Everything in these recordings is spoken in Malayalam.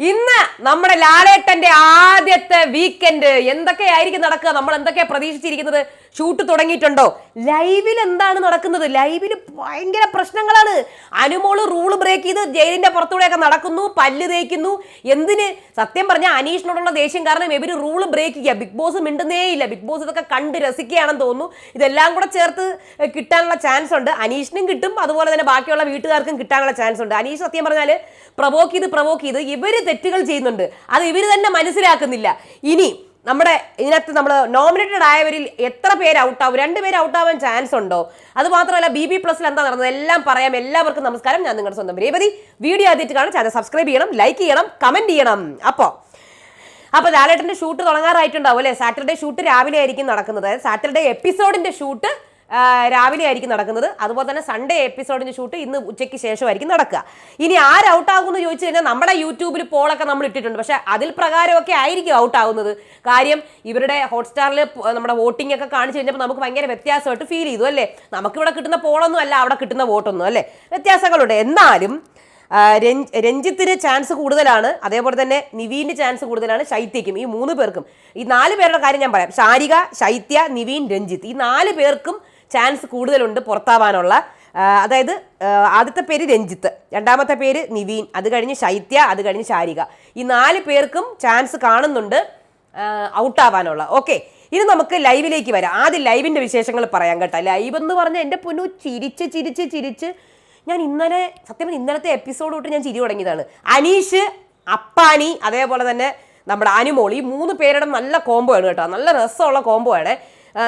ഇന്ന് നമ്മുടെ ലാലേട്ടന്റെ ആദ്യത്തെ വീക്കെൻഡ് എന്തൊക്കെയായിരിക്കും നടക്കുക? നമ്മൾ എന്തൊക്കെയാ പ്രതീക്ഷിച്ചിരിക്കുന്നത്? ഷൂട്ട് തുടങ്ങിയിട്ടുണ്ടോ? ലൈവിൽ എന്താണ് നടക്കുന്നത്? ലൈവിൽ ഭയങ്കര പ്രശ്നങ്ങളാണ്. അനുമോള് റൂൾ ബ്രേക്ക് ചെയ്ത് ജയിലിന്റെ പുറത്തൂടെയൊക്കെ നടക്കുന്നു, പല്ല് തേക്കുന്നു. എന്തിന്? സത്യം പറഞ്ഞാൽ അനീഷിനോടുള്ള ദേഷ്യം കാരണം ഇവര് റൂൾ ബ്രേക്ക് ചെയ്യുക. ബിഗ് ബോസ് മിണ്ടുന്നേ ഇല്ല. ബിഗ് ബോസ് ഇതൊക്കെ കണ്ട് രസിക്കുകയാണെന്ന് തോന്നുന്നു. ഇതെല്ലാം കൂടെ ചേർത്ത് കിട്ടാനുള്ള ചാൻസ് ഉണ്ട്. അനീഷിനും കിട്ടും, അതുപോലെ തന്നെ ബാക്കിയുള്ള വീട്ടുകാർക്കും കിട്ടാനുള്ള ചാൻസ് ഉണ്ട്. അനീഷ് സത്യം പറഞ്ഞാൽ പ്രവോക്ക് ചെയ്ത് ഇവര് തെറ്റുകൾ ചെയ്യുന്നുണ്ട്. അത് ഇവര് തന്നെ മനസ്സിലാക്കുന്നില്ല. ഇനി നമ്മുടെ ഇതിനകത്ത് നമ്മൾ നോമിനേറ്റഡ് ആയവരിൽ എത്ര പേര് ഔട്ടാവും? 2 പേര് ഔട്ടാവാൻ ചാൻസ് ഉണ്ടോ? അത് മാത്രമല്ല BB Plus എന്താ നടന്നത് എല്ലാം പറയാം. എല്ലാവർക്കും നമസ്കാരം. ഞാൻ നിങ്ങളുടെ സ്വന്തം രേവതി. വീഡിയോ ആദ്യമായിട്ട് കാണാൻ ചാനൽ സബ്സ്ക്രൈബ് ചെയ്യണം, ലൈക്ക് ചെയ്യണം, കമന്റ് ചെയ്യണം. അപ്പോൾ ലാലേട്ടന്റെ ഷൂട്ട് തുടങ്ങാറായിട്ടുണ്ടാവും അല്ലേ? സാറ്റർഡേ ഷൂട്ട് രാവിലെ ആയിരിക്കും നടക്കുന്നത്. സാറ്റർഡേ എപ്പിസോഡിന്റെ ഷൂട്ട് രാവിലെ ആയിരിക്കും നടക്കുന്നത്. അതുപോലെ തന്നെ സൺഡേ എപ്പിസോഡിന്റെ ഷൂട്ട് ഇന്ന് ഉച്ചയ്ക്ക് ശേഷമായിരിക്കും നടക്കുക. ഇനി ആര് ഔട്ടാകുമെന്ന് ചോദിച്ചു കഴിഞ്ഞാൽ നമ്മുടെ യൂട്യൂബിൽ പോളൊക്കെ നമ്മൾ ഇട്ടിട്ടുണ്ട്. പക്ഷെ അതിൽ പ്രകാരമൊക്കെ ആയിരിക്കും ഔട്ടാകുന്നത്. കാര്യം ഇവരുടെ ഹോട്ട്സ്റ്റാറിൽ നമ്മുടെ വോട്ടിംഗ് ഒക്കെ കാണിച്ചു കഴിഞ്ഞപ്പോൾ നമുക്ക് ഭയങ്കര വ്യത്യാസമായിട്ട് ഫീൽ ചെയ്തു അല്ലേ? നമുക്കിവിടെ കിട്ടുന്ന പോളൊന്നും അല്ല അവിടെ കിട്ടുന്ന വോട്ടൊന്നും അല്ലേ? വ്യത്യാസങ്ങളുണ്ട്. എന്നാലും രഞ്ജിത്തിന് ചാൻസ് കൂടുതലാണ്, അതേപോലെ തന്നെ നിവീൻ്റെ ചാൻസ് കൂടുതലാണ്, ശൈത്യക്കും. ഈ 3 പേർക്കും, ഈ 4 പേരുടെ കാര്യം ഞാൻ പറയാം. ശാരിക, ശൈത്യ, നിവീൻ, രഞ്ജിത്ത്, ഈ 4 പേർക്കും ചാൻസ് കൂടുതലുണ്ട് പുറത്താവാനുള്ള. അതായത് ആദ്യത്തെ പേര് രഞ്ജിത്ത്, രണ്ടാമത്തെ പേര് നിവീൻ, അത് കഴിഞ്ഞ് ശൈത്യ, അത് കഴിഞ്ഞ് ശാരിക. ഈ 4 പേർക്കും ചാൻസ് കാണുന്നുണ്ട് ഔട്ടാവാനുള്ള. ഓക്കെ, ഇനി നമുക്ക് ലൈവിലേക്ക് വരാം. ആദ്യം ലൈവിൻ്റെ വിശേഷങ്ങൾ പറയാം കേട്ടോ. ലൈവ് എന്ന് പറഞ്ഞാൽ എൻ്റെ പൊന്നു ചിരിച്ച് ഞാൻ ഇന്നലത്തെ എപ്പിസോഡ് തൊട്ട് ഞാൻ ചിരി തുടങ്ങിയതാണ്. അനീഷ്, അപ്പാനി, അതേപോലെ തന്നെ നമ്മുടെ അനുമോൾ, ഈ 3 പേരുടെ നല്ല കോംബോ ആണ് കേട്ടോ. നല്ല രസമുള്ള കോംബോ ആണ്.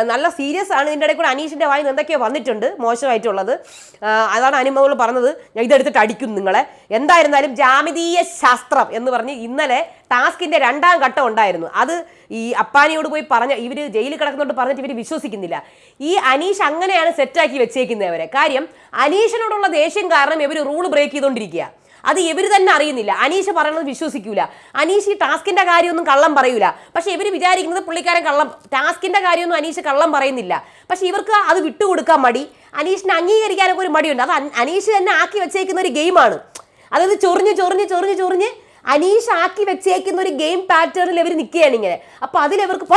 നല്ല സീരിയസ് ആണ്. ഇതിൻ്റെ ഇടയിൽ കൂടെ അനീഷിൻ്റെ വായിൽ എന്തൊക്കെയോ വന്നിട്ടുണ്ട് മോശമായിട്ടുള്ളത്. അതാണ് അനുമോൾ പറഞ്ഞത്, ഞാൻ ഇതെടുത്തിട്ട് അടിക്കും നിങ്ങളെ. എന്തായിരുന്നാലും ജാമിതീയ ശാസ്ത്രം എന്ന് പറഞ്ഞ് ഇന്നലെ ടാസ്കിൻ്റെ 2ാം ഘട്ടം ഉണ്ടായിരുന്നു. അത് ഈ അപ്പാനിയോട് പോയി പറഞ്ഞ ഇവർ ജയിലിൽ കിടക്കുന്നതുകൊണ്ട് പറഞ്ഞിട്ട് ഇവർ വിശ്വസിക്കുന്നില്ല. ഈ അനീഷ് അങ്ങനെയാണ് സെറ്റാക്കി വെച്ചേക്കുന്നവരെ. കാര്യം അനീഷിനോടുള്ള ദേഷ്യം കാരണം ഇവർ റൂൾ ബ്രേക്ക് ചെയ്തുകൊണ്ടിരിക്കുക. അത് ഇവർ തന്നെ അറിയുന്നില്ല. അനീഷ് പറയുന്നത് വിശ്വസിക്കൂല. അനീഷ് ഈ ടാസ്കിന്റെ കാര്യമൊന്നും കള്ളം പറയൂല. പക്ഷെ ഇവർ വിചാരിക്കുന്നത് പുള്ളിക്കാരൻ ടാസ്കിന്റെ കാര്യമൊന്നും അനീഷ് കള്ളം പറയുന്നില്ല. പക്ഷെ ഇവർക്ക് അത് വിട്ടുകൊടുക്കാൻ മടി. അനീഷിനെ അംഗീകരിക്കാനൊക്കെ ഒരു മടിയുണ്ട്. അത് അനീഷ് തന്നെ ആക്കി വെച്ചേക്കുന്ന ഒരു ഗെയിമാണ്. അതായത് ചൊറിഞ്ഞ് അനീഷ് ആക്കി വെച്ചേക്കുന്ന ഒരു ഗെയിം പാറ്റേണിൽ ഇവർ നിൽക്കുകയാണ് ഇങ്ങനെ. അപ്പൊ അതിലവർക്ക്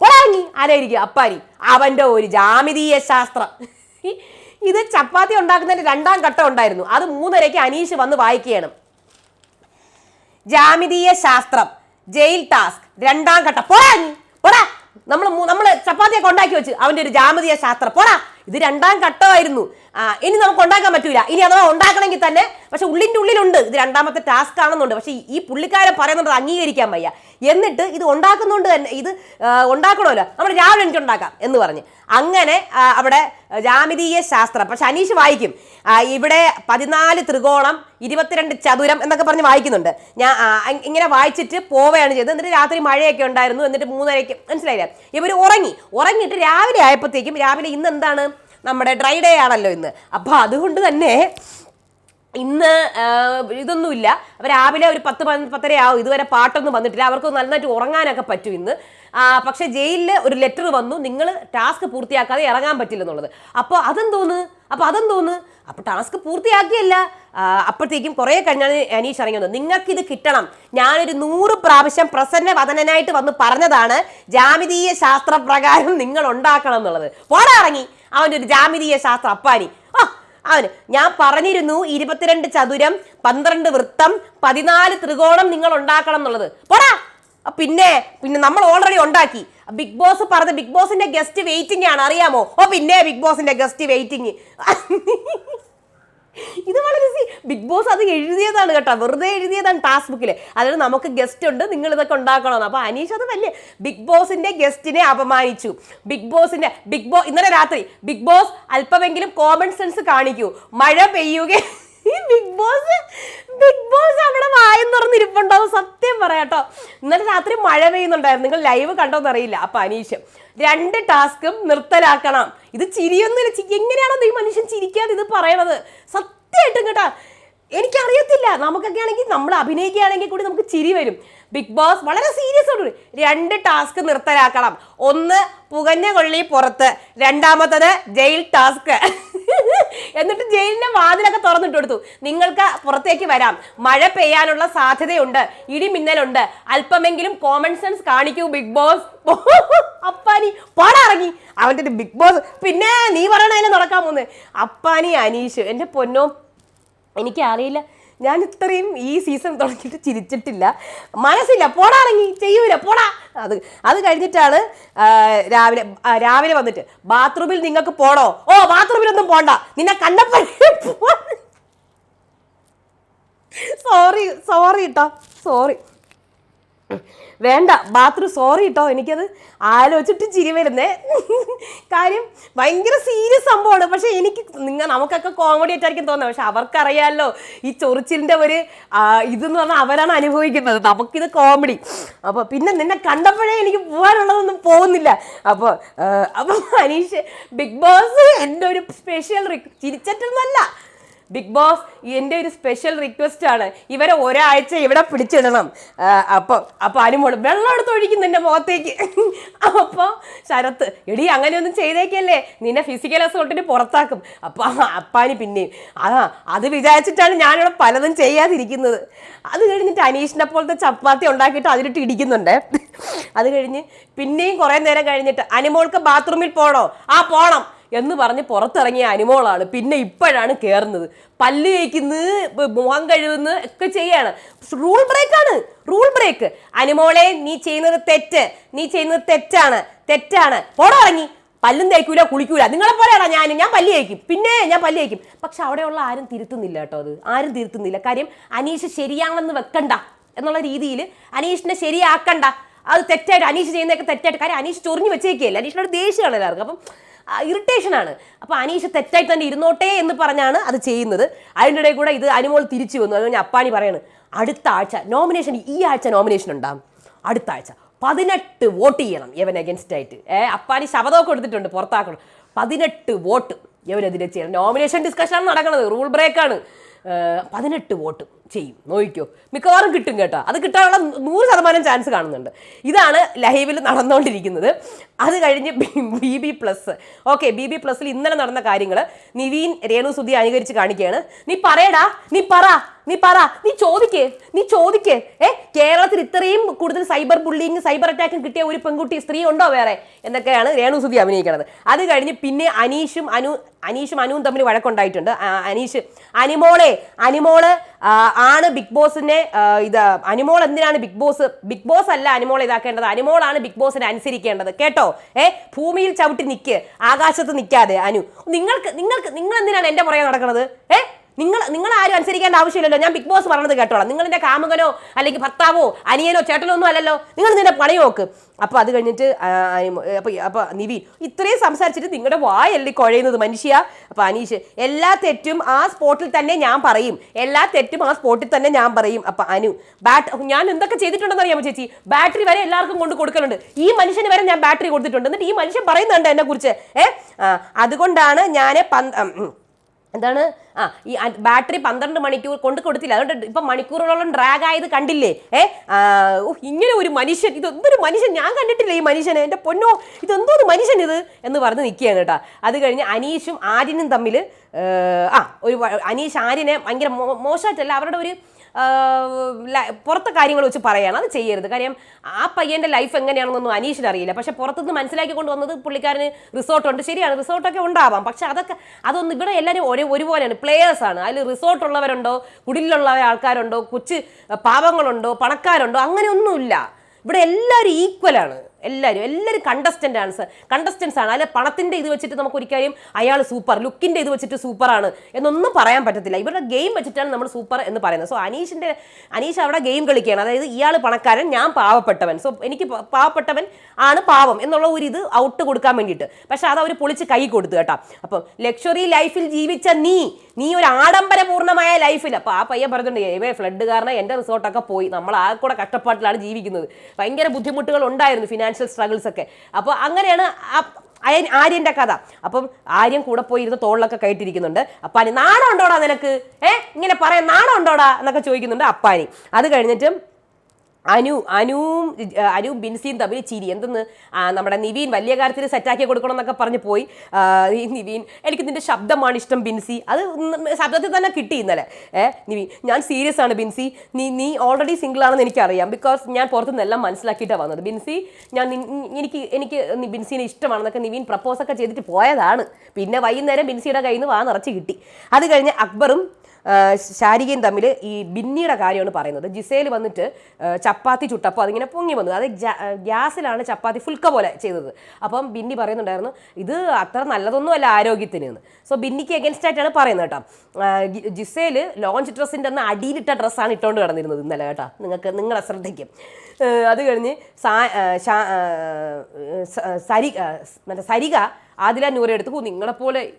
പൊടാങ്ങി ആരായിരിക്കും? അപ്പാനി. അവന്റെ ഒരു ജാമിതീയ ശാസ്ത്രം. ഇത് ചപ്പാത്തി ഉണ്ടാക്കുന്നതിന്റെ 2ാം ഘട്ടം ഉണ്ടായിരുന്നു. അത് 3:30 അനീഷ് വന്ന് വായിക്കുകയാണ്. ജാമിതീയ ശാസ്ത്രം, ജയിൽ ടാസ്ക്, 2ാം ഘട്ടം. പോടാ നമ്മൾ ചപ്പാത്തിയൊക്കെ ഉണ്ടാക്കി വെച്ച് അവന്റെ ഒരു ജാമിതീയ ശാസ്ത്രം. ഇത് 2ാം ഘട്ടമായിരുന്നു. ഇനി നമുക്ക് ഉണ്ടാക്കാൻ പറ്റൂല. ഇനി അഥവാ ഉണ്ടാക്കണമെങ്കിൽ തന്നെ പക്ഷെ ഉള്ളിൻ്റെ ഉള്ളിലുണ്ട് ഇത് 2ാമത്തെ ടാസ്ക് ആണെന്നുണ്ട്. പക്ഷെ ഈ പുള്ളിക്കാരൻ പറയുന്നത് അംഗീകരിക്കാൻ വയ്യ. എന്നിട്ട് ഇത് ഉണ്ടാക്കുന്നതുകൊണ്ട് തന്നെ ഇത് ഉണ്ടാക്കണമല്ലോ, നമ്മൾ രാവിലെ എനിക്ക് ഉണ്ടാക്കാം എന്ന് പറഞ്ഞ് അങ്ങനെ അവിടെ ജാമിതീയ ശാസ്ത്രം. പക്ഷെ അനീഷ് വായിക്കും. ഇവിടെ 14 ത്രികോണം, 22 ചതുരം എന്നൊക്കെ പറഞ്ഞ് വായിക്കുന്നുണ്ട്. ഞാൻ ഇങ്ങനെ വായിച്ചിട്ട് പോവുകയാണ് ചെയ്തത്. എന്നിട്ട് രാത്രി മഴയൊക്കെ ഉണ്ടായിരുന്നു. എന്നിട്ട് 3:30 മനസ്സിലായില്ല, ഇവർ ഉറങ്ങിയിട്ട് രാവിലെ ആയപ്പോഴത്തേക്കും, രാവിലെ ഇന്ന് എന്താണ് നമ്മുടെ ഡ്രൈ ഡേ ആണല്ലോ ഇന്ന്. അപ്പോൾ അതുകൊണ്ട് തന്നെ ഇന്ന് ഇതൊന്നുമില്ല. അവർ രാവിലെ ഒരു 10-10:30 ആവും. ഇതുവരെ പാട്ടൊന്നും വന്നിട്ടില്ല. അവർക്ക് നന്നായിട്ട് ഉറങ്ങാനൊക്കെ പറ്റും ഇന്ന്. പക്ഷെ ജയിലിൽ ഒരു ലെറ്റർ വന്നു, നിങ്ങൾ ടാസ്ക് പൂർത്തിയാക്കാതെ ഇറങ്ങാൻ പറ്റില്ലെന്നുള്ളത്. അപ്പോൾ അതെന്തോന്ന് അപ്പോൾ ടാസ്ക് പൂർത്തിയാക്കിയല്ല. അപ്പോഴത്തേക്കും കുറേ കഴിഞ്ഞാണ് അനീഷ് ഇറങ്ങി വന്നത്. നിങ്ങൾക്കിത് കിട്ടണം. ഞാനൊരു 100 പ്രാവശ്യം പ്രസന്ന വദനനായിട്ട് വന്ന് പറഞ്ഞതാണ് ജാമിതീയ ശാസ്ത്രപ്രകാരം നിങ്ങൾ ഉണ്ടാക്കണം എന്നുള്ളത്. ഇറങ്ങി അവൻ്റെ ഒരു ജാമിതീയ ശാസ്ത്രം അപ്പാനി. അവന് ഞാൻ പറഞ്ഞിരുന്നു 22 ചതുരം, 12 വൃത്തം, 14 ത്രികോണം നിങ്ങൾ ഉണ്ടാക്കണം എന്നുള്ളത്. പിന്നെ നമ്മൾ ഓൾറെഡി ഉണ്ടാക്കി. ബിഗ് ബോസ് പറഞ്ഞ ബിഗ് ബോസിന്റെ ഗസ്റ്റ് വെയിറ്റിംഗ് ആണ്, അറിയാമോ? പിന്നെ ബിഗ് ബോസിന്റെ ഗസ്റ്റ് വെയിറ്റിംഗ് ഇത് വളരെ ബിഗ് ബോസ് അത് എഴുതിയതാണ് കേട്ടോ, വെറുതെ എഴുതിയതാണ് ടാസ്ക് ബുക്കിൽ. അതായത് നമുക്ക് ഗസ്റ്റ് ഉണ്ട്, നിങ്ങൾ ഇതൊക്കെ ഉണ്ടാക്കണമെന്ന്. അപ്പോൾ അനീഷ് അത് വലിയ ബിഗ് ബോസിന്റെ ഗസ്റ്റിനെ അപമാനിച്ചു. ഇന്നലെ രാത്രി ബിഗ് ബോസ് അല്പമെങ്കിലും കോമൺ സെൻസ് കാണിക്കൂ. മഴ പെയ്യുക ബിഗ് ബോസ് അവിടെ വായം തുറന്നിരിപ്പുണ്ടാവും. സത്യം പറയാട്ടോ, ഇന്നലെ രാത്രി മഴ പെയ്യുന്നുണ്ടായിരുന്നു. നിങ്ങൾ ലൈവ് കണ്ടോന്ന് അറിയില്ല. അപ്പൊ അനീഷ് 2 ടാസ്കും നിർത്തലാക്കണം. ഇത് ചിരിയൊന്നുമില്ല. എങ്ങനെയാണോ ഈ മനുഷ്യൻ ചിരിക്കാതെ ഇത് പറയണത്? സത്യമായിട്ടും കേട്ടോ, എനിക്കറിയത്തില്ല. നമുക്കൊക്കെ ആണെങ്കിൽ നമ്മൾ അഭിനയിക്കുകയാണെങ്കിൽ കൂടി നമുക്ക് ചിരി വരും. ബിഗ് ബോസ് വളരെ സീരിയസ് ആണ്. 2 ടാസ്ക് നിർത്തലാക്കണം. 1 പുകഞ്ഞ കൊള്ളി പുറത്ത്, 2ാമത്തത് ജയിൽ ടാസ്ക്. എന്നിട്ട് ജയിലിന്റെ വാതിലൊക്കെ തുറന്നിട്ട് കൊടുത്തു. നിങ്ങൾക്ക് പുറത്തേക്ക് വരാം, മഴ പെയ്യാനുള്ള സാധ്യതയുണ്ട്, ഇടിമിന്നലുണ്ട്, അല്പമെങ്കിലും കോമൺ സെൻസ് കാണിക്കൂ ബിഗ് ബോസ്. അപ്പാനി പാടാറങ്ങി അവന്റെ ഒരു ബിഗ് ബോസ്. പിന്നെ നീ പറയണതിന് നടക്കാൻ പോകുന്നത് അപ്പാനി അനീഷ്. എന്റെ പൊന്നോ, എനിക്കറിയില്ല, ഞാൻ ഇത്രയും ഈ സീസൺ തുടങ്ങിയിട്ട് ചിരിച്ചിട്ടില്ല. മനസ്സില്ല, പോടാറങ്ങി ചെയ്യൂല, പോടാ. അത് കഴിഞ്ഞിട്ടാണ് രാവിലെ വന്നിട്ട് ബാത്റൂമിൽ നിങ്ങൾക്ക് പോണോ? ഓ, ബാത്റൂമിലൊന്നും പോണ്ട, നിന്നെ കണ്ടപ്പോഴേ സോറി കേട്ടോ, സോറി വേണ്ട ബാത്റൂം, സോറി കേട്ടോ. എനിക്കത് ആലോചിച്ചിട്ട് ചിരി വരുന്നേ. കാര്യം ഭയങ്കര സീരിയസ് സംഭവമാണ്. പക്ഷെ നമുക്കൊക്കെ കോമഡി ആയിട്ടായിരിക്കും തോന്നുന്നത്. പക്ഷെ അവർക്കറിയാമല്ലോ ഈ ചൊറിച്ചിലിൻ്റെ ഒരു ഇതെന്ന് പറഞ്ഞാൽ അവരാണ് അനുഭവിക്കുന്നത്, നമുക്കിത് കോമഡി. അപ്പോൾ പിന്നെ നിന്നെ കണ്ടപ്പോഴേ എനിക്ക് പോകാനുള്ളതൊന്നും പോകുന്നില്ല. അപ്പോൾ അനീഷ് ബിഗ് ബോസ് എൻ്റെ ഒരു സ്പെഷ്യൽ ചിരിച്ചിട്ടൊന്നുമല്ല, ബിഗ് ബോസ് എൻ്റെ ഒരു സ്പെഷ്യൽ റിക്വസ്റ്റ് ആണ്, ഇവരെ ഒരാഴ്ച ഇവിടെ പിടിച്ചിടണം. അപ്പോൾ അനുമോള് വെള്ളം എടുത്ത് ഒഴിക്കുന്നു എൻ്റെ മുഖത്തേക്ക്. അപ്പോൾ ശരത്ത്, എടി അങ്ങനെയൊന്നും ചെയ്തേക്കല്ലേ, നിന്നെ ഫിസിക്കൽ അസോൾട്ടിന് പുറത്താക്കും. അപ്പോൾ അപ്പാനി പിന്നെയും അത് വിചാരിച്ചിട്ടാണ് ഞാനിവിടെ പലതും ചെയ്യാതിരിക്കുന്നത്. അത് കഴിഞ്ഞിട്ട് അനീഷിനെ പോലത്തെ ചപ്പാത്തി ഉണ്ടാക്കിയിട്ട് അതിലിട്ട് ഇടിക്കുന്നുണ്ട്. അത് കഴിഞ്ഞ് പിന്നെയും കുറേ നേരം കഴിഞ്ഞിട്ട് അനുമോൾക്ക് ബാത്റൂമിൽ പോണോ? ആ പോണം എന്ന് പറഞ്ഞ് പുറത്തിറങ്ങിയ അനുമോളാണ് പിന്നെ ഇപ്പോഴാണ് കയറുന്നത്. പല്ല് കഴിക്കുന്നത്, മുഖം കഴുകുന്നത് ഒക്കെ ചെയ്യാണ്. Rule break. അനുമോളെ, നീ ചെയ്യുന്നത് തെറ്റാണ്, പുറത്തിറങ്ങി. പല്ലും തേക്കൂല, കുളിക്കൂല, നിങ്ങളെ പോലെയാണോ ഞാൻ പല്ല് കഴിക്കും. പക്ഷെ അവിടെയുള്ള ആരും തിരുത്തുന്നില്ല കേട്ടോ, ആരും തിരുത്തുന്നില്ല. കാര്യം അനീഷ് ശരിയാണെന്ന് വെക്കണ്ട എന്നുള്ള രീതിയിൽ അനീഷിനെ ശരിയാക്കണ്ട. അത് തെറ്റായിട്ട് അനീഷ് ചെയ്യുന്നതൊക്കെ തെറ്റായിട്ട്. കാര്യം അനീഷ് ചൊറിഞ്ഞു വെച്ചേക്കല്ലേ, അനീഷിനോട് ദേഷ്യമാണ് എല്ലാവർക്കും. അപ്പം ഇറിറ്റേഷനാണ്. അപ്പോൾ അനീഷ് തെറ്റായിട്ട് തന്നെ ഇരുന്നോട്ടെ എന്ന് പറഞ്ഞാണ് അത് ചെയ്യുന്നത്. അതിൻ്റെ ഇടയിൽ കൂടെ ഇത് അനുമോൾ തിരിച്ചു വന്നു. അതുകൊണ്ട് അപ്പാനി പറയാണ്, അടുത്ത ആഴ്ച നോമിനേഷൻ, ഈ ആഴ്ച നോമിനേഷൻ ഉണ്ടാകും, അടുത്ത ആഴ്ച 18 വോട്ട് ചെയ്യണം ഇവൻ അഗൻസ്റ്റ് ആയിട്ട്. അപ്പാനി ശബ്ദമൊക്കെ എടുത്തിട്ടുണ്ട്, പുറത്താക്കണം. 18 വോട്ട് ഇവനെതിരെ ചെയ്യണം. നോമിനേഷൻ ഡിസ്കഷനാണ് നടക്കുന്നത്, റൂൾ ബ്രേക്കാണ്. 18 വോട്ട് ചെയ്യും, നോക്കിക്കോ, മിക്കവാറും കിട്ടും കേട്ടോ. അത് കിട്ടാനുള്ള 100% ചാൻസ് കാണുന്നുണ്ട്. ഇതാണ് ലൈവിൽ നടന്നുകൊണ്ടിരിക്കുന്നത്. അത് കഴിഞ്ഞ് BB+. ഓക്കെ, BB+ൽ ഇന്നലെ നടന്ന കാര്യങ്ങൾ നിവീൻ രേണു സുധി അനുകരിച്ച് കാണിക്കുകയാണ്. നീ പറയടാ, നീ ചോദിക്കേ. കേരളത്തിൽ ഇത്രയും കൂടുതൽ സൈബർ ബുള്ളിങ്, സൈബർ അറ്റാക്കും കിട്ടിയ ഒരു പെൺകുട്ടി, സ്ത്രീ ഉണ്ടോ വേറെ എന്നൊക്കെയാണ് രേണു സുധി അഭിനയിക്കുന്നത്. അത് കഴിഞ്ഞ് പിന്നെ അനീഷും അനുവും തമ്മിൽ വഴക്കുണ്ടായിട്ടുണ്ട്. അനുമോള് ആണ് ബിഗ് ബോസിനെ അനുമോൾ എന്തിനാണ് ബിഗ് ബോസ് അല്ല അനുമോൾ ഇതാക്കേണ്ടത്, അനുമോളാണ് ബിഗ് ബോസിനെ അനുസരിക്കേണ്ടത് കേട്ടോ. ഭൂമിയിൽ ചവിട്ടി നിൽക്ക്, ആകാശത്ത് നിൽക്കാതെ. നിങ്ങൾ എന്തിനാണ് എന്റെ പുറകെ നടക്കുന്നത്? നിങ്ങൾ ആരും അനുസരിക്കേണ്ട ആവശ്യമില്ലല്ലോ, ഞാൻ ബിഗ് ബോസ് പറഞ്ഞത് കേട്ടോളാം. നിങ്ങൾ എൻ്റെ കാമുകനോ അല്ലെങ്കിൽ ഭർത്താവോ അനിയനോ ചേട്ടനോ ഒന്നും അല്ലല്ലോ, നിങ്ങൾ നിന്നെ പണി നോക്ക്. അപ്പോൾ അത് കഴിഞ്ഞിട്ട് അപ്പോൾ നിവീൻ ഇത്രയും സംസാരിച്ചിട്ട് നിങ്ങളുടെ വായല്ലേ കുഴയുന്നത് മനുഷ്യ. അപ്പോൾ അനീഷ്, എല്ലാ തെറ്റും ആ സ്പോട്ടിൽ തന്നെ ഞാൻ പറയും. അപ്പോൾ അനു, ഞാൻ എന്തൊക്കെ ചെയ്തിട്ടുണ്ടെന്ന് അറിയാമോ ചേച്ചി? ബാറ്ററി വരെ എല്ലാവർക്കും കൊണ്ട് കൊടുക്കലുണ്ട്. ഈ മനുഷ്യന് വരെ ഞാൻ ബാറ്ററി കൊടുത്തിട്ടുണ്ട്. എന്നിട്ട് ഈ മനുഷ്യൻ പറയുന്നുണ്ട് എന്നെ കുറിച്ച്. അതുകൊണ്ടാണ് ഞാൻ എന്താണ് ഈ ബാറ്ററി 12 മണിക്കൂർ കൊണ്ട് കൊടുത്തില്ല, അതുകൊണ്ട് ഇപ്പം മണിക്കൂറുകളോളം ഡ്രാഗ് ആയത് കണ്ടില്ലേ? ഇങ്ങനെ ഒരു മനുഷ്യൻ, ഇതെന്തൊരു മനുഷ്യൻ, ഞാൻ കണ്ടിട്ടില്ല ഈ മനുഷ്യനെ, എൻ്റെ പൊന്നോ, ഇതെന്തോ ഒരു മനുഷ്യൻ ഇത് എന്ന് പറഞ്ഞ് നിൽക്കുകയാണ് കേട്ടോ. അത് കഴിഞ്ഞ് അനീഷും ആര്യനും തമ്മിൽ അനീഷ് ആര്യനെ ഭയങ്കര മോശമായിട്ടല്ല, അവരുടെ ഒരു പുറത്തെ കാര്യങ്ങൾ വെച്ച് പറയാണ്. അത് ചെയ്യരുത്. കാര്യം ആ പയ്യൻ്റെ ലൈഫ് എങ്ങനെയാണെന്നൊന്നും അനീഷിന് അറിയില്ല. പക്ഷെ പുറത്തുനിന്ന് മനസ്സിലാക്കി കൊണ്ടുവന്നത് പുള്ളിക്കാരന് റിസോർട്ടുണ്ട്. ശരിയാണ്, റിസോർട്ടൊക്കെ ഉണ്ടാവാം. പക്ഷെ അതൊന്നും ഇവിടെ എല്ലാവരും ഒരുപോലെയാണ്, പ്ലേയേഴ്സാണ്. അതിൽ റിസോർട്ടുള്ളവരുണ്ടോ, കുടിലുള്ള ആൾക്കാരുണ്ടോ, കൊച്ചു പാവങ്ങളുണ്ടോ, പണക്കാരുണ്ടോ, അങ്ങനെയൊന്നുമില്ല. ഇവിടെ എല്ലാവരും ഈക്വലാണ്. എല്ലാവരും കണ്ടസ്റ്റൻസ് ആണ്. അല്ലെ പണത്തിന്റെ ഇത് വെച്ചിട്ട് നമുക്ക് ഒരിക്കലും അയാൾ സൂപ്പർ, ലുക്കിന്റെ ഇത് വെച്ചിട്ട് സൂപ്പറാണ് എന്നൊന്നും പറയാൻ പറ്റത്തില്ല. ഇവരുടെ ഗെയിം വെച്ചിട്ടാണ് നമ്മൾ സൂപ്പർ എന്ന് പറയുന്നത്. സോ അനീഷ് അവിടെ ഗെയിം കളിക്കുകയാണ്. അതായത് ഇയാൾ പണക്കാരൻ, ഞാൻ പാവപ്പെട്ടവൻ, സോ എനിക്ക് പാവപ്പെട്ടവൻ ആണ് പാവം എന്നുള്ള ഒരു ഇത് ഔട്ട് കൊടുക്കാൻ വേണ്ടിയിട്ട്. പക്ഷെ അത് അവർ പൊളിച്ച് കൈ കൊടുത്തു കേട്ടോ. അപ്പം ലക്ഷറി ലൈഫിൽ ജീവിച്ച നീ ഒരു ആഡംബരപൂർണ്ണമായ ലൈഫിൽ, അപ്പോൾ ആ പയ്യൻ പറഞ്ഞിട്ടുണ്ട്, ഫ്ലഡ് കാരണം എൻ്റെ റിസോർട്ടൊക്കെ പോയി, നമ്മൾ ആ കൂടെ കഷ്ടപ്പാട്ടിലാണ് ജീവിക്കുന്നത്, ഭയങ്കര ബുദ്ധിമുട്ടുകൾ ഉണ്ടായിരുന്നു, ഫിനാൻഷ്യൽ സ്ട്രഗിൾസ് ഒക്കെ. അപ്പോൾ അങ്ങനെയാണ് ആര്യന്റെ കഥ. അപ്പം ആര്യൻ കൂടെ പോയി ഇരുന്ന് തോളിലൊക്കെ കയറ്റിരിക്കുന്നുണ്ട്. അപ്പാനി, നാണം ഉണ്ടോടാ നിനക്ക്? ഇങ്ങനെ പറയാൻ നാണം ഉണ്ടോടാ എന്നൊക്കെ ചോദിക്കുന്നുണ്ട് അപ്പാനി. അത് കഴിഞ്ഞിട്ട് അനുവും ബിൻസിയും തമ്മിൽ ചിരി എന്തെന്ന് നമ്മുടെ നിവീൻ വലിയ കാര്യത്തിൽ സെറ്റാക്കി കൊടുക്കണം എന്നൊക്കെ പറഞ്ഞ് പോയി. ഈ നിവീൻ എനിക്ക് നിന്റെ ശബ്ദമാണ് ഇഷ്ടം ബിൻസി, അത് ശബ്ദത്തിൽ തന്നെ കിട്ടി ഇന്നലെ. നിവീൻ ഞാൻ സീരിയസ് ആണ് ബിൻസി, നീ ഓൾറെഡി സിംഗിൾ ആണെന്ന് എനിക്കറിയാം, ബിക്കോസ് ഞാൻ പുറത്തുനിന്ന് എല്ലാം മനസ്സിലാക്കിയിട്ടാണ് വന്നത് ബിൻസി, എനിക്ക് ബിൻസിനെ ഇഷ്ടമാണെന്നൊക്കെ നിവീൻ പ്രപ്പോസൊക്കെ ചെയ്തിട്ട് പോയതാണ്. പിന്നെ വൈകുന്നേരം ബിൻസിയുടെ കയ്യിൽ നിന്ന് നിറച്ച് കിട്ടി. അത് കഴിഞ്ഞ് അക്ബറും ശാരികയും തമ്മിൽ ഈ ബിന്നിയുടെ കാര്യമാണ് പറയുന്നത്. ജിസേൽ വന്നിട്ട് ചപ്പാത്തി ചുട്ടപ്പോൾ അതിങ്ങനെ പൊങ്ങി വന്നത്, അത് ഗ്യാസിലാണ് ചപ്പാത്തി ഫുൽക്ക പോലെ ചെയ്തത്. അപ്പം ബിന്നി പറയുന്നുണ്ടായിരുന്നു ഇത് അത്ര നല്ലതൊന്നുമല്ല ആരോഗ്യത്തിന് എന്ന്. സോ ബിന്നിക്ക് എഗൻസ്റ്റ് ആയിട്ടാണ് പറയുന്നത് കേട്ടോ. ജിസേൽ ലോഞ്ച് ഡ്രസ്സിൻ്റെ അന്ന് അടിയിലിട്ട ഡ്രസ്സാണ് ഇട്ടുകൊണ്ട് കിടന്നിരുന്നത് ഇന്നലെ കേട്ടോ, നിങ്ങളെ ശ്രദ്ധിക്കും. അത് കഴിഞ്ഞ് സരിക ആദില നൂറെ എടുത്തു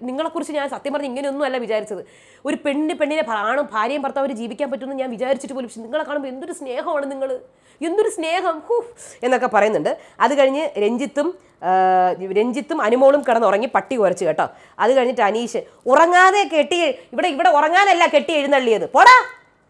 നിങ്ങളെക്കുറിച്ച് ഞാൻ സത്യം പറഞ്ഞ് ഇങ്ങനെയൊന്നും അല്ല വിചാരിച്ചത്. ഒരു പെണ്ണിനെ ഭാര്യയും ഭർത്താവും ജീവിക്കാൻ പറ്റുമെന്ന് ഞാൻ വിചാരിച്ചിട്ട് പോലും, പക്ഷെ നിങ്ങളെ കാണുമ്പോൾ എന്തൊരു സ്നേഹമാണ് നിങ്ങൾ, എന്തൊരു സ്നേഹം എന്നൊക്കെ പറയുന്നുണ്ട്. അത് കഴിഞ്ഞ് രഞ്ജിത്തും അനുമോളും കിടന്നുറങ്ങി പട്ടി കുറച്ച് കേട്ടോ. അത് കഴിഞ്ഞിട്ട് അനീഷ് ഉറങ്ങാതെ ഇവിടെ ഉറങ്ങാനല്ല കെട്ടി എഴുന്നള്ളിയത്, പോടാ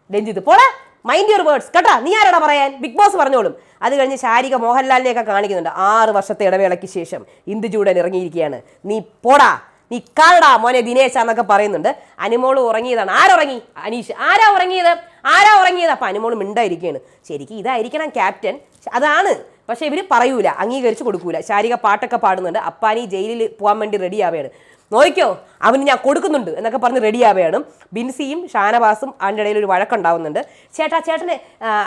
രഞ്ജിത്ത് പോടാ, മൈൻഡ് യുവർ വേർഡ്സ് കേട്ടാ, നീ ആരാടാ പറയാൻ, ബിഗ് ബോസ് പറഞ്ഞോളും. അത് കഴിഞ്ഞ് ശാരിക മോഹൻലാലിനെയൊക്കെ കാണിക്കുന്നുണ്ട്. 6 വർഷത്തെ ഇടവേളയ്ക്ക് ശേഷം ഇന്ദുചൂടൻ ഇറങ്ങിയിരിക്കുകയാണ്, നീ പോടാ, നീ കാടാ മോനെ ദിനേശ എന്നൊക്കെ പറയുന്നുണ്ട്. അനുമോള് ഉറങ്ങിയതാണ്. ആരുറങ്ങി? അനീഷ്. ആരാ ഉറങ്ങിയത്? അപ്പൊ അനുമോള് മിണ്ടായിരിക്കുകയാണ്. ശരിക്കും ഇതായിരിക്കണം ക്യാപ്റ്റൻ, അതാണ്, പക്ഷെ ഇവര് പറയൂല, അംഗീകരിച്ച് കൊടുക്കൂല. ശാരിക പാട്ടൊക്കെ പാടുന്നുണ്ട്. അപ്പാനി ജയിലിൽ പോകാൻ വേണ്ടി റെഡി ആവുകയാണ്. നോക്കിക്കോ അവന് ഞാൻ കൊടുക്കുന്നുണ്ട് എന്നൊക്കെ പറഞ്ഞ് റെഡി ആവുകയാണ്. ബിൻസിയും ഷാനവാസും അതിൻ്റെ ഇടയിൽ ഒരു വഴക്കുണ്ടാവുന്നുണ്ട്. ചേട്ടനെ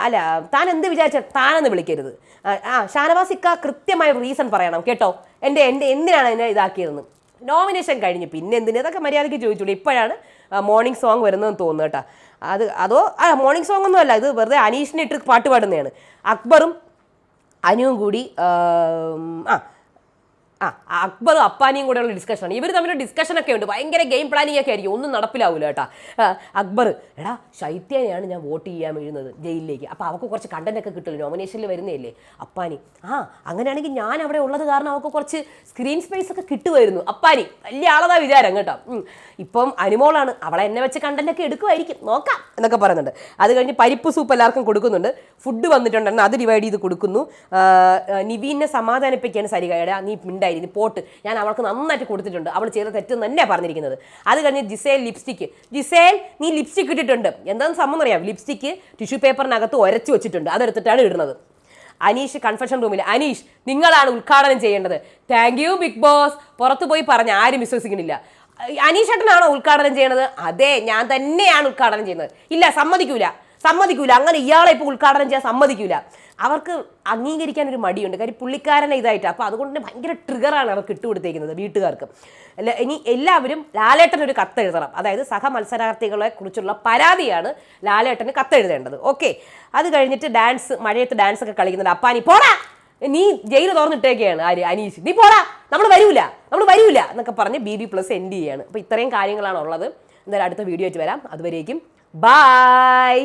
അല്ല താൻ എന്ത് വിചാരിച്ച താനെന്ന് വിളിക്കരുത്. ഷാനവാസ് ഇക്ക കൃത്യമായ റീസൺ പറയണം കേട്ടോ, എന്തിനാണ് എന്നെ ഇതാക്കിയതെന്ന്. നോമിനേഷൻ കഴിഞ്ഞ് പിന്നെ എന്തിന്, അതൊക്കെ മര്യാദയ്ക്ക് ചോദിച്ചോളൂ. ഇപ്പോഴാണ് മോർണിംഗ് സോങ് വരുന്നതെന്ന് തോന്നുന്നു കേട്ടോ. അതോ മോർണിംഗ് സോങ് ഒന്നും അല്ല, ഇത് വെറുതെ അനീഷിനെ ഇട്ട് പാട്ട് പാടുന്നതാണ്. അക്ബറും അനുവും കൂടി അക്ബറും അപ്പാനിയും കൂടെയുള്ള ഡിസ്കഷനാണ്. ഇവർ തമ്മിലുള്ള ഡിസ്കഷനൊക്കെ ഉണ്ട്, ഭയങ്കര ഗെയിം പ്ലാനിങ് ഒക്കെ ആയിരിക്കും, ഒന്നും നടപ്പിലാവില്ല കേട്ടോ. അക്ബർ എടാ ശൈത്യനെയാണ് ഞാൻ വോട്ട് ചെയ്യാൻ വീഴുന്നത് ജയിലിലേക്ക്, അപ്പോൾ അവൾക്ക് കുറച്ച് കണ്ടന്റ് ഒക്കെ കിട്ടില്ല, നോമിനേഷനിൽ വരുന്നതല്ലേ. അപ്പാനി അങ്ങനെയാണെങ്കിൽ ഞാൻ അവിടെ ഉള്ളത് കാരണം അവൾക്ക് കുറച്ച് സ്ക്രീൻ സ്പേസ് ഒക്കെ കിട്ടുമായിരുന്നു. അപ്പാനി വലിയ ആളതാ വിചാരം കേട്ടോ. ഇപ്പം അനുമോളാണ്, അവളെ എന്നെ വെച്ച് കണ്ടന്റ് ഒക്കെ എടുക്കുമായിരിക്കും, നോക്കാം എന്നൊക്കെ പറയുന്നുണ്ട്. അത് കഴിഞ്ഞ് പരിപ്പ് സൂപ്പ് എല്ലാവർക്കും കൊടുക്കുന്നുണ്ട്. ഫുഡ് വന്നിട്ടുണ്ടെന്ന് അത് ഡിവൈഡ് ചെയ്ത് കൊടുക്കുന്നു. നിവീനെ സമാധാനിപ്പിക്കുകയാണ് സരികയുടെ, നീ മിണ്ടായി നീ പോട്ട്, ഞാൻ അവൾക്ക് നന്നായിട്ട് കൊടുത്തിട്ടുണ്ട്, അവൾ ചെയ്ത തെറ്റെന്ന് തന്നെയാണ് പറഞ്ഞിരിക്കുന്നത്. അത് കഴിഞ്ഞ് ജിസേൽ നീ ലിപ്സ്റ്റിക് ഇട്ടിട്ടുണ്ട്, എന്താണെന്ന് സംഭവം അറിയാം, ലിപ്സ്റ്റിക്ക് ടിഷ്യൂ പേപ്പറിനകത്ത് ഉരച്ചു വെച്ചിട്ടുണ്ട്, അതെടുത്തിട്ടാണ് ഇടുന്നത്. അനീഷ് കൺഫെഷൻ റൂമിൽ, അനീഷ് നിങ്ങളാണ് ഉദ്ഘാടനം ചെയ്യേണ്ടത്. താങ്ക് യു ബിഗ് ബോസ്, പുറത്തു പോയി പറഞ്ഞ് ആരും വിശ്വസിക്കുന്നില്ല. അനീഷ് ഏട്ടനാണോ ഉദ്ഘാടനം ചെയ്യണത്? അതെ ഞാൻ തന്നെയാണ് ഉദ്ഘാടനം ചെയ്യുന്നത്. ഇല്ല സമ്മതിക്കൂല, അങ്ങനെ ഇയാളെ ഇപ്പോൾ ഉദ്ഘാടനം ചെയ്യാൻ സമ്മതിക്കൂല. അവർക്ക് അംഗീകരിക്കാൻ ഒരു മടിയുണ്ട്, കാര്യം പുള്ളിക്കാരനെ ഇതായിട്ട്. അപ്പോൾ അതുകൊണ്ട് തന്നെ ഭയങ്കര ട്രിഗറാണ് അവർക്ക് ഇട്ടുകൊടുത്തേക്കുന്നത് വീട്ടുകാർക്ക്. ഇനി എല്ലാവരും ലാലേട്ടനൊരു കത്തെഴുതണം, അതായത് സഹ മത്സരാർത്ഥികളെ കുറിച്ചുള്ള പരാതിയാണ് ലാലേട്ടന് കത്തെഴുതേണ്ടത്. ഓക്കെ. അത് കഴിഞ്ഞിട്ട് മഴയത്ത് ഡാൻസ് ഒക്കെ കളിക്കുന്നുണ്ട്. അപ്പാനി പോടാ, നീ ജയിൽ തുറന്നിട്ടേക്കെയാണ് അനീഷ്, നീ പോടാ, നമ്മൾ വരൂല എന്നൊക്കെ പറഞ്ഞ് BB+ എൻഡ് ചെയ്യാണ്. അപ്പോൾ ഇത്രയും കാര്യങ്ങളാണ് ഉള്ളത്. എന്തായാലും അടുത്ത വീഡിയോ ആയിട്ട് വരാം. അതുവരേക്കും ബൈ.